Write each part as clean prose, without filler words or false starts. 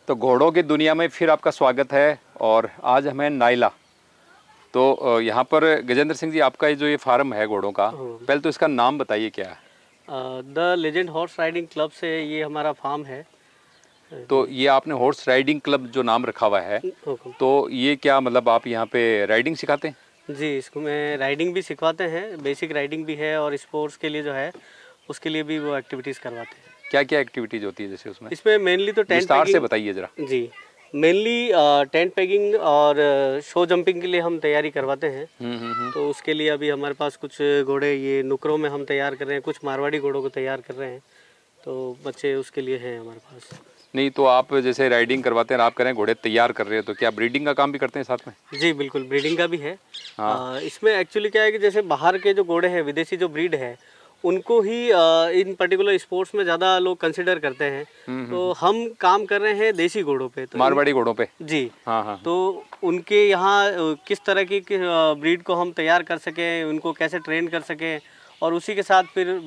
तो घोड़ों की दुनिया में फिर आपका स्वागत है। और आज हमें नाइला, तो यहाँ पर गजेंद्र सिंह जी, आपका ये जो ये फार्म है घोड़ों का, पहले तो इसका नाम बताइए क्या है। The legend horse riding club से ये हमारा फार्म है। तो ये आपने हॉर्स राइडिंग क्लब जो नाम रखा हुआ है, तो ये क्या मतलब आप यहाँ पे राइडिंग सिखाते हैं? जी, इसको में राइडिंग भी सिखवाते हैं, बेसिक राइडिंग भी है और स्पोर्ट्स के लिए जो है उसके लिए भी वो एक्टिविटीज़ करवाते हैं। क्या क्या एक्टिविटीज़ होती है जैसे उसमें? इसमें मेनली तो टेंट विस्तार से पैकिंग। बताइए ज़रा। जी, मेनली टेंट पैकिंग और शो जंपिंग के लिए हम तैयारी करवाते हैं। तो उसके लिए अभी हमारे पास कुछ घोड़े ये नुकरों में हम तैयार कर रहे हैं, कुछ मारवाड़ी घोड़ों को तैयार कर रहे हैं, तो बच्चे उसके लिए हैं हमारे पास। नहीं, तो आप जैसे राइडिंग करवाते हैं, आप कह रहे हैं घोड़े तैयार कर रहे हैं, तो क्या ब्रीडिंग का काम भी करते हैं साथ में? जी बिल्कुल, ब्रीडिंग का भी है। हाँ। इसमें एक्चुअली क्या है कि जैसे बाहर के जो घोड़े हैं, विदेशी जो ब्रीड है, उनको ही इन पर्टिकुलर स्पोर्ट्स में ज़्यादा लोग कंसिडर करते हैं। तो हम काम कर रहे हैं देसी घोड़ों पे, तो मारवाड़ी घोड़ों पे। जी हाँ हाँ। तो उनके यहाँ किस तरह की ब्रीड को हम तैयार कर सकें, उनको कैसे ट्रेन कर सकें, और उसी के साथ फिर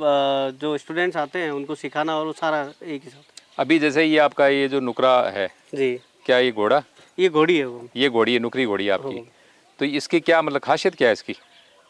जो स्टूडेंट्स आते हैं उनको सिखाना, और वो सारा एक ही साथ। अभी जैसे ये आपका ये जो नुकरा है, जी, क्या ये घोड़ा? ये घोड़ी है वो। ये घोड़ी है, नुकरी घोड़ी है आपकी। तो इसकी क्या मतलब खासियत क्या है इसकी?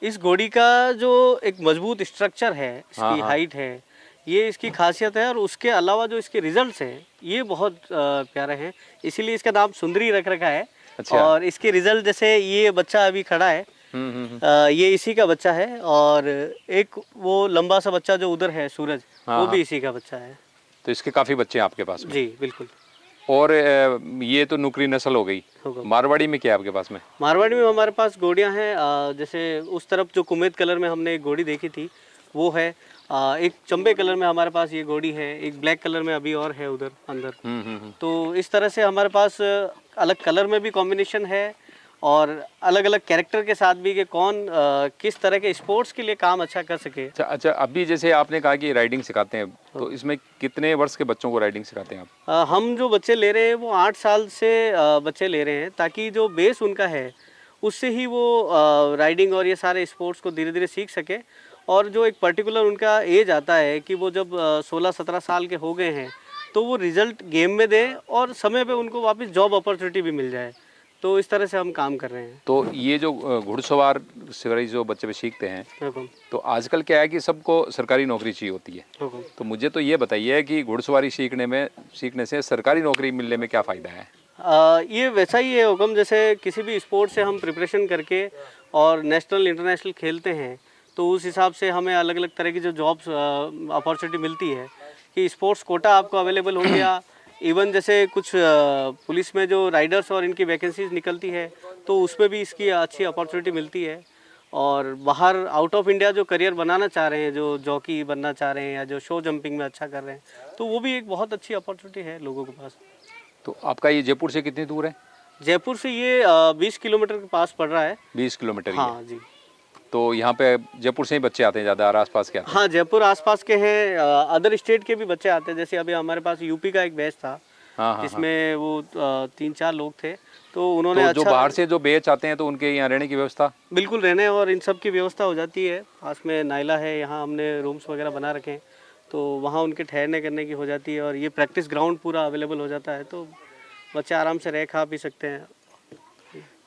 इस घोड़ी का जो एक मजबूत स्ट्रक्चर है, इसकी हाइट है, ये इसकी खासियत है। और उसके अलावा जो इसके रिजल्ट्स हैं ये बहुत प्यारे हैं, इसीलिए इसका नाम सुंदरी रख रखा है। अच्छा। और इसके रिजल्ट जैसे ये बच्चा अभी खड़ा है, ये इसी का बच्चा है। और एक वो लंबा सा बच्चा जो उधर है सूरज, वो भी इसी का बच्चा है। तो इसके काफ़ी बच्चे हैं आपके पास में? जी बिल्कुल। और ये तो नुकरी नस्ल हो गई। मारवाड़ी में क्या है आपके पास में? मारवाड़ी में हमारे पास घोड़ियाँ हैं, जैसे उस तरफ जो कुमेद कलर में हमने एक घोड़ी देखी थी वो है। एक चंबे कलर में हमारे पास ये घोड़ी है, एक ब्लैक कलर में अभी और है उधर अंदर। तो इस तरह से हमारे पास अलग कलर में भी कॉम्बिनेशन है, और अलग अलग कैरेक्टर के साथ भी, कि कौन किस तरह के स्पोर्ट्स के लिए काम अच्छा कर सके। अच्छा, अभी जैसे आपने कहा कि राइडिंग सिखाते हैं, तो इसमें कितने वर्ष के बच्चों को राइडिंग सिखाते हैं आप? हम जो बच्चे ले रहे हैं वो 8 साल से बच्चे ले रहे हैं, ताकि जो बेस उनका है उससे ही वो राइडिंग और ये सारे स्पोर्ट्स को धीरे धीरे सीख सके। और जो एक पर्टिकुलर उनका एज आता है कि वो जब 16-17 साल के हो गए हैं, तो वो रिजल्ट गेम में दें और समय पे उनको वापस जॉब अपॉर्चुनिटी भी मिल जाए। तो इस तरह से हम काम कर रहे हैं। तो ये जो घुड़सवार सवारी जो बच्चे सीखते हैं, तो आजकल क्या है कि सबको सरकारी नौकरी चाहिए होती है। तो मुझे तो ये बताइए कि घुड़सवारी सीखने से सरकारी नौकरी मिलने में क्या फ़ायदा है? ये वैसा ही है हुक्म, जैसे किसी भी स्पोर्ट से हम प्रिपरेशन करके और नेशनल इंटरनेशनल खेलते हैं, तो उस हिसाब से हमें अलग अलग तरह की जो जॉब्स अपॉर्चुनिटी मिलती है, कि स्पोर्ट्स कोटा आपको अवेलेबल हो गया। इवन जैसे कुछ पुलिस में जो राइडर्स और इनकी वैकेंसीज निकलती है, तो उसमें भी इसकी अच्छी अपॉर्चुनिटी मिलती है। और बाहर आउट ऑफ इंडिया जो करियर बनाना चाह रहे हैं, जो जॉकी बनना चाह रहे हैं या जो शो जंपिंग में अच्छा कर रहे हैं, तो वो भी एक बहुत अच्छी अपॉर्चुनिटी है लोगों के पास। तो आपका ये जयपुर से कितनी दूर है? जयपुर से ये 20 किलोमीटर के पास पड़ रहा है। 20 किलोमीटर? हाँ जी। तो यहाँ पे जयपुर से ही बच्चे आते हैं ज़्यादा, और आसपास के आते हैं? हाँ, जयपुर आसपास के हैं, अदर स्टेट के भी बच्चे आते हैं। जैसे अभी हमारे पास यूपी का एक बैच था, जिसमें वो 3-4 लोग थे, तो उन्होंने तो अच्छा, जो बाहर से जो बैच आते हैं, तो उनके यहाँ रहने की व्यवस्था? बिल्कुल, रहने और इन सब की व्यवस्था हो जाती है। पास में नाइला है, यहाँ हमने रूम्स वगैरह बना रखे हैं, तो वहाँ उनके ठहरने करने की हो जाती है। और ये प्रैक्टिस ग्राउंड पूरा अवेलेबल हो जाता है, तो बच्चे आराम से रह खा पी सकते हैं।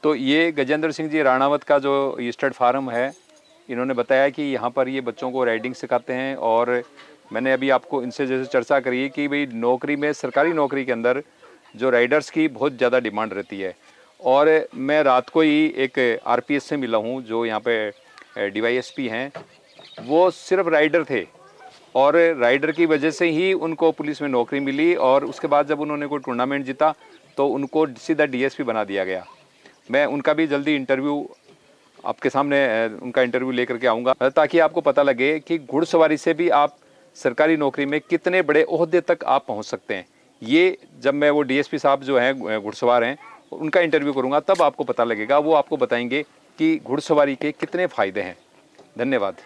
तो ये गजेंद्र सिंह जी राणावत का जो स्टड फार्म है, इन्होंने बताया कि यहाँ पर ये बच्चों को राइडिंग सिखाते हैं। और मैंने अभी आपको इनसे जैसे चर्चा करी कि भाई नौकरी में, सरकारी नौकरी के अंदर जो राइडर्स की बहुत ज़्यादा डिमांड रहती है। और मैं रात को ही एक आरपीएस से मिला हूँ, जो यहाँ पे डीवाईएसपी हैं, वो सिर्फ राइडर थे, और राइडर की वजह से ही उनको पुलिस में नौकरी मिली। और उसके बाद जब उन्होंने कोई टूर्नामेंट जीता, तो उनको सीधा डीएसपी बना दिया गया। मैं उनका भी जल्दी इंटरव्यू आपके सामने उनका इंटरव्यू लेकर के आऊँगा, ताकि आपको पता लगे कि घुड़सवारी से भी आप सरकारी नौकरी में कितने बड़े ओहदे तक आप पहुँच सकते हैं। ये जब मैं वो डीएसपी साहब जो हैं घुड़सवार हैं, उनका इंटरव्यू करूँगा, तब आपको पता लगेगा। वो आपको बताएंगे कि घुड़सवारी के कितने फ़ायदे हैं। धन्यवाद।